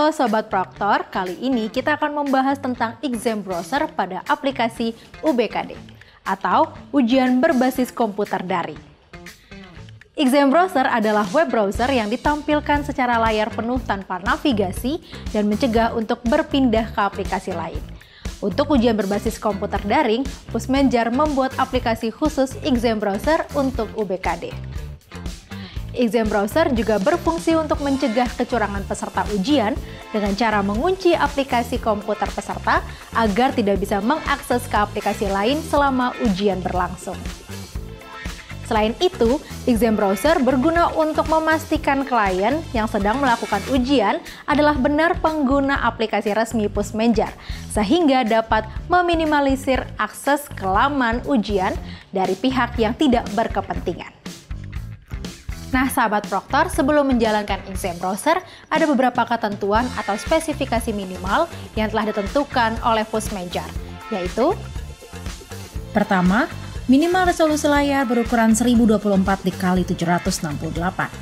Halo Sobat Proktor, kali ini kita akan membahas tentang exam browser pada aplikasi UBKD atau ujian berbasis komputer daring. Exam browser adalah web browser yang ditampilkan secara layar penuh tanpa navigasi dan mencegah untuk berpindah ke aplikasi lain. Untuk ujian berbasis komputer daring, Pusmenjar membuat aplikasi khusus exam browser untuk UBKD. Exam browser juga berfungsi untuk mencegah kecurangan peserta ujian dengan cara mengunci aplikasi komputer peserta agar tidak bisa mengakses ke aplikasi lain selama ujian berlangsung. Selain itu, exam browser berguna untuk memastikan klien yang sedang melakukan ujian adalah benar pengguna aplikasi resmi Pusmenjar, sehingga dapat meminimalisir akses ke laman ujian dari pihak yang tidak berkepentingan. Nah, sahabat Proktor, sebelum menjalankan exam browser, ada beberapa ketentuan atau spesifikasi minimal yang telah ditentukan oleh Pusmenjar, yaitu: pertama, minimal resolusi layar berukuran 1024 x 768.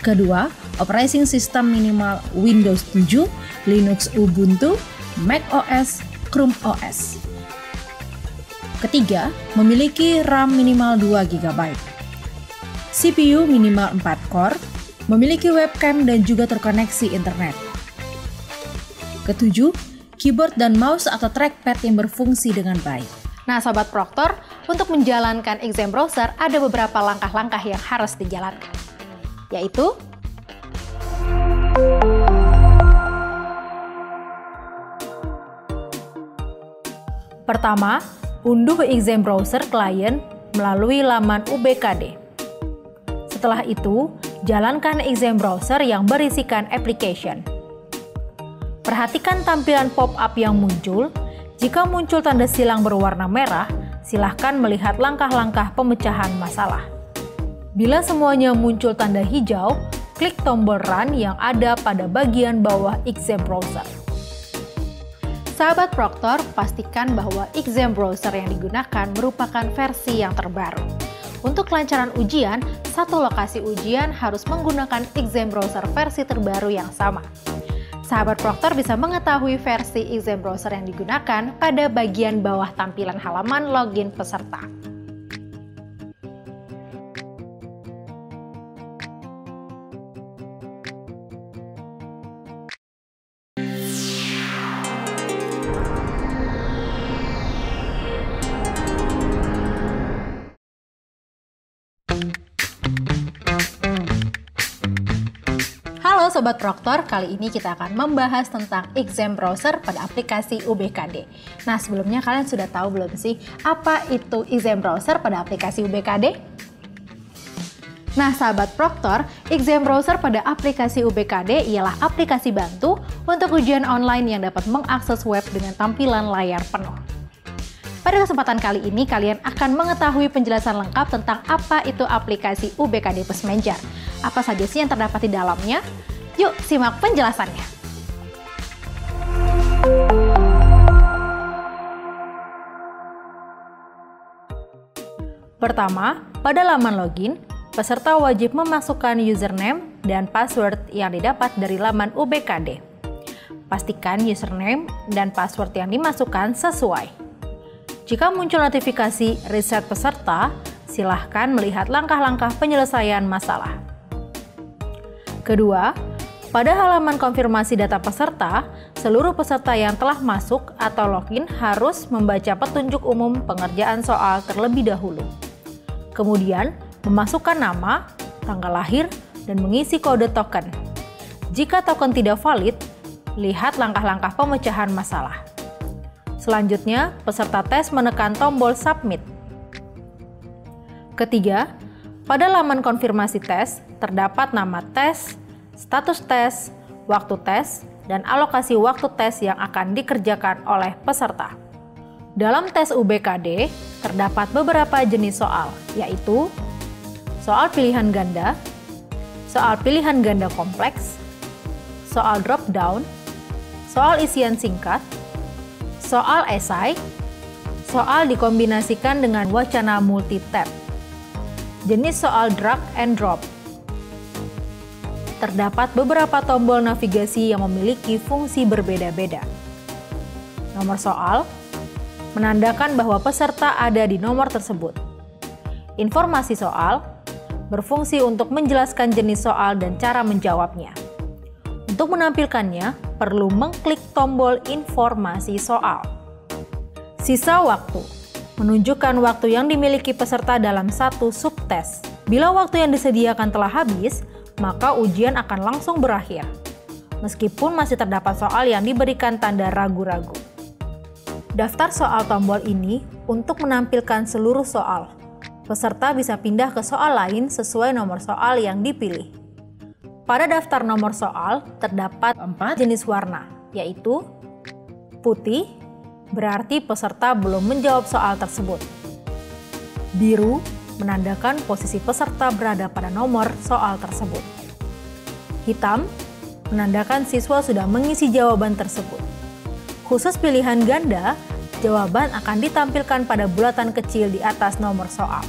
Kedua, operating system minimal Windows 7, Linux Ubuntu, Mac OS, Chrome OS. Ketiga, memiliki RAM minimal 2 GB. CPU minimal 4 core, memiliki webcam dan juga terkoneksi internet. Ketujuh, keyboard dan mouse atau trackpad yang berfungsi dengan baik. Nah, Sobat Proktor, untuk menjalankan exam browser ada beberapa langkah-langkah yang harus dijalankan, yaitu: pertama, unduh exam browser klien melalui laman UBKD. Setelah itu, jalankan exam browser yang berisikan application. Perhatikan tampilan pop-up yang muncul. Jika muncul tanda silang berwarna merah, silahkan melihat langkah-langkah pemecahan masalah. Bila semuanya muncul tanda hijau, klik tombol Run yang ada pada bagian bawah exam browser. Sahabat Proktor, pastikan bahwa exam browser yang digunakan merupakan versi yang terbaru. Untuk kelancaran ujian, satu lokasi ujian harus menggunakan exam browser versi terbaru yang sama. Sahabat Proktor bisa mengetahui versi exam browser yang digunakan pada bagian bawah tampilan halaman login peserta. Halo Sobat Proktor, kali ini kita akan membahas tentang exam browser pada aplikasi UBKD. Nah, sebelumnya kalian sudah tahu belum sih apa itu exam browser pada aplikasi UBKD? Nah, Sahabat Proktor, exam browser pada aplikasi UBKD ialah aplikasi bantu untuk ujian online yang dapat mengakses web dengan tampilan layar penuh. Pada kesempatan kali ini, kalian akan mengetahui penjelasan lengkap tentang apa itu aplikasi UBKD Pusmenjar. Apa saja sih yang terdapat di dalamnya? Yuk, simak penjelasannya. Pertama, pada laman login, peserta wajib memasukkan username dan password yang didapat dari laman UBKD. Pastikan username dan password yang dimasukkan sesuai. Jika muncul notifikasi reset peserta, silahkan melihat langkah-langkah penyelesaian masalah. Kedua, pada halaman konfirmasi data peserta, seluruh peserta yang telah masuk atau login harus membaca petunjuk umum pengerjaan soal terlebih dahulu. Kemudian, memasukkan nama, tanggal lahir, dan mengisi kode token. Jika token tidak valid, lihat langkah-langkah pemecahan masalah. Selanjutnya, peserta tes menekan tombol Submit. Ketiga, pada laman konfirmasi tes, terdapat nama tes, status tes, waktu tes, dan alokasi waktu tes yang akan dikerjakan oleh peserta. Dalam tes UBKD, terdapat beberapa jenis soal, yaitu soal pilihan ganda kompleks, soal drop down, soal isian singkat, soal esai, soal dikombinasikan dengan wacana multi-tab, jenis soal drag and drop. terdapat beberapa tombol navigasi yang memiliki fungsi berbeda-beda. Nomor soal menandakan bahwa peserta ada di nomor tersebut. Informasi soal berfungsi untuk menjelaskan jenis soal dan cara menjawabnya. Untuk menampilkannya, perlu mengklik tombol informasi soal. Sisa waktu menunjukkan waktu yang dimiliki peserta dalam satu subtes. Bila waktu yang disediakan telah habis, maka ujian akan langsung berakhir, meskipun masih terdapat soal yang diberikan tanda ragu-ragu. Daftar soal tombol ini untuk menampilkan seluruh soal. Peserta bisa pindah ke soal lain sesuai nomor soal yang dipilih. Pada daftar nomor soal terdapat 4 jenis warna, yaitu putih, berarti peserta belum menjawab soal tersebut. Biru menandakan posisi peserta berada pada nomor soal tersebut. Hitam menandakan siswa sudah mengisi jawaban tersebut. Khusus pilihan ganda, jawaban akan ditampilkan pada bulatan kecil di atas nomor soal.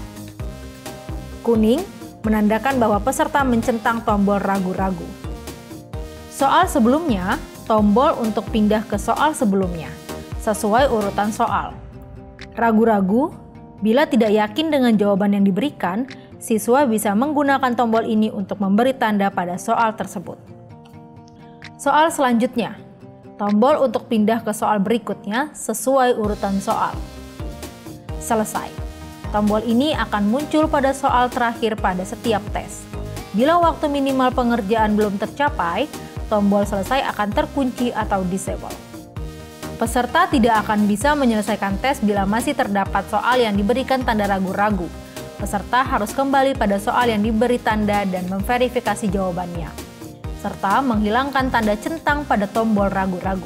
Kuning menandakan bahwa peserta mencentang tombol ragu-ragu. Soal sebelumnya, tombol untuk pindah ke soal sebelumnya, sesuai urutan soal. Ragu-ragu, bila tidak yakin dengan jawaban yang diberikan, siswa bisa menggunakan tombol ini untuk memberi tanda pada soal tersebut. Soal selanjutnya, tombol untuk pindah ke soal berikutnya sesuai urutan soal. Selesai. Tombol ini akan muncul pada soal terakhir pada setiap tes. Bila waktu minimal pengerjaan belum tercapai, tombol selesai akan terkunci atau disable. Peserta tidak akan bisa menyelesaikan tes bila masih terdapat soal yang diberikan tanda ragu-ragu. Peserta harus kembali pada soal yang diberi tanda dan memverifikasi jawabannya, serta menghilangkan tanda centang pada tombol ragu-ragu.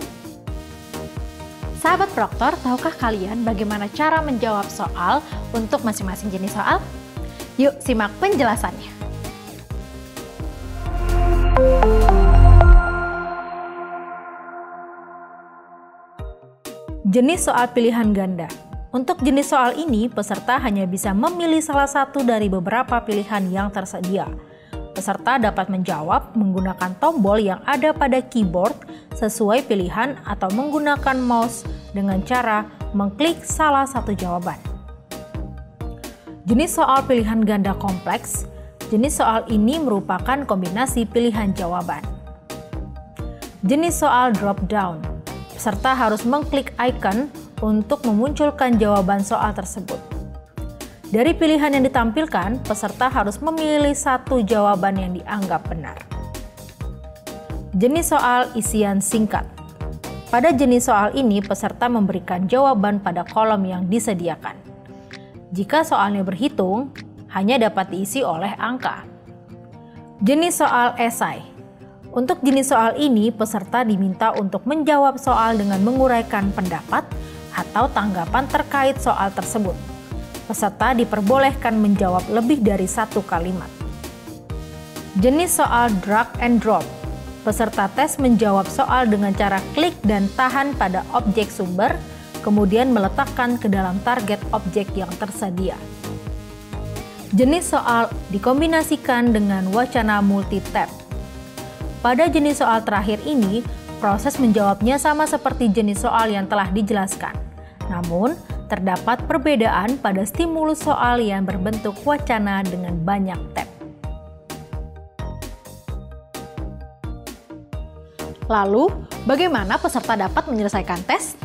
Sahabat Proktor, tahukah kalian bagaimana cara menjawab soal untuk masing-masing jenis soal? Yuk simak penjelasannya. Jenis soal pilihan ganda. Untuk jenis soal ini, peserta hanya bisa memilih salah satu dari beberapa pilihan yang tersedia. Peserta dapat menjawab menggunakan tombol yang ada pada keyboard sesuai pilihan atau menggunakan mouse dengan cara mengklik salah satu jawaban. Jenis soal pilihan ganda kompleks. Jenis soal ini merupakan kombinasi pilihan jawaban. Jenis soal drop down. Peserta harus mengklik icon untuk memunculkan jawaban soal tersebut. Dari pilihan yang ditampilkan, peserta harus memilih satu jawaban yang dianggap benar. Jenis soal isian singkat. Pada jenis soal ini, peserta memberikan jawaban pada kolom yang disediakan. Jika soalnya berhitung, hanya dapat diisi oleh angka. Jenis soal esai. Untuk jenis soal ini, peserta diminta untuk menjawab soal dengan menguraikan pendapat atau tanggapan terkait soal tersebut. Peserta diperbolehkan menjawab lebih dari satu kalimat. Jenis soal drag and drop. Peserta tes menjawab soal dengan cara klik dan tahan pada objek sumber, kemudian meletakkan ke dalam target objek yang tersedia. Jenis soal dikombinasikan dengan wacana multi-tab. Pada jenis soal terakhir ini, proses menjawabnya sama seperti jenis soal yang telah dijelaskan. Namun, terdapat perbedaan pada stimulus soal yang berbentuk wacana dengan banyak tab. Lalu, bagaimana peserta dapat menyelesaikan tes?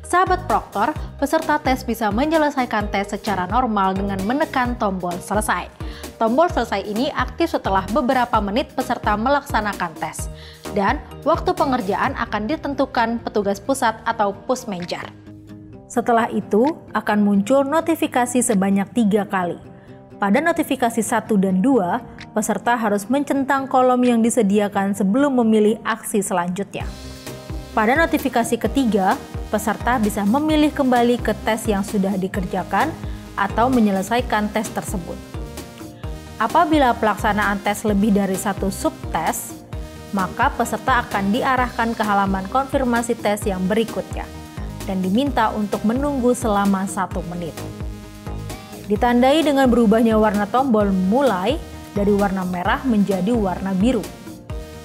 Sahabat Proktor, peserta tes bisa menyelesaikan tes secara normal dengan menekan tombol selesai. Tombol selesai ini aktif setelah beberapa menit peserta melaksanakan tes, dan waktu pengerjaan akan ditentukan petugas pusat atau pusmenjar. Setelah itu, akan muncul notifikasi sebanyak 3 kali. Pada notifikasi 1 dan 2, peserta harus mencentang kolom yang disediakan sebelum memilih aksi selanjutnya. Pada notifikasi ketiga, peserta bisa memilih kembali ke tes yang sudah dikerjakan atau menyelesaikan tes tersebut. Apabila pelaksanaan tes lebih dari satu subtes, maka peserta akan diarahkan ke halaman konfirmasi tes yang berikutnya dan diminta untuk menunggu selama 1 menit. Ditandai dengan berubahnya warna tombol mulai dari warna merah menjadi warna biru.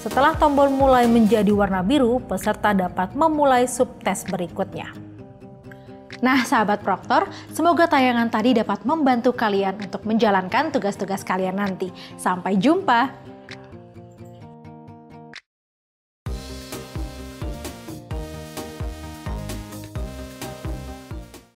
Setelah tombol mulai menjadi warna biru, peserta dapat memulai subtes berikutnya. Nah, sahabat Proktor, semoga tayangan tadi dapat membantu kalian untuk menjalankan tugas-tugas kalian nanti. Sampai jumpa!